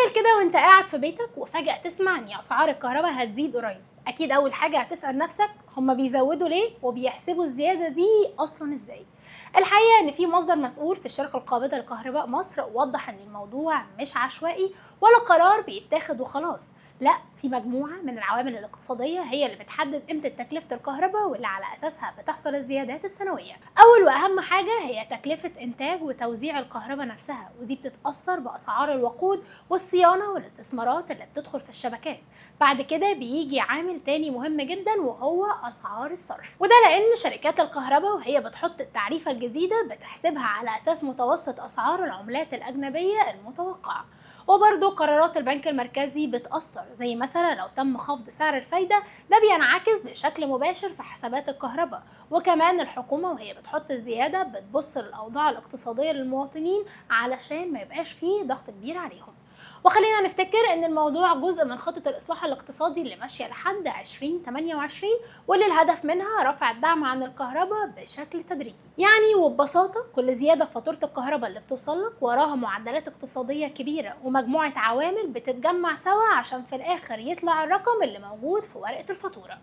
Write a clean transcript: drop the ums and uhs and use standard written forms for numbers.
تخيل كده وانت قاعد في بيتك وفجأة تسمع ان اسعار الكهرباء هتزيد قريب. اكيد اول حاجة هتسأل نفسك هما بيزودوا ليه وبيحسبوا الزيادة دي اصلا ازاي. الحقيقة ان في مصدر مسؤول في الشركة القابضة لكهرباء مصر وضح ان الموضوع مش عشوائي ولا قرار بيتاخد وخلاص. لا، في مجموعة من العوامل الاقتصادية هي اللي بتحدد قيمة تكلفة الكهرباء واللي على أساسها بتحصل الزيادات السنوية. أول وأهم حاجة هي تكلفة إنتاج وتوزيع الكهرباء نفسها، ودي بتتأثر بأسعار الوقود والصيانة والاستثمارات اللي بتدخل في الشبكات. بعد كده بيجي عامل تاني مهم جدا وهو أسعار الصرف، وده لأن شركات الكهرباء وهي بتحط التعريفة الجديدة بتحسبها على أساس متوسط أسعار العملات الأجنبية المتوقعة. وبرضه قرارات البنك المركزي بتأثر، زي مثلا لو تم خفض سعر الفايدة ده بينعكس بشكل مباشر في حسابات الكهرباء. وكمان الحكومة وهي بتحط الزيادة بتبص للأوضاع الاقتصادية للمواطنين علشان ما يبقاش فيه ضغط كبير عليهم. وخلينا نفتكر ان الموضوع جزء من خطة الإصلاح الاقتصادي اللي ماشية لحد 2028، واللي الهدف منها رفع الدعم عن الكهرباء بشكل تدريجي. يعني وببساطة كل زيادة في فاتورة الكهرباء اللي بتوصلك وراها معدلات اقتصادية كبيرة ومجموعة عوامل بتتجمع سوا عشان في الآخر يطلع الرقم اللي موجود في ورقة الفاتورة.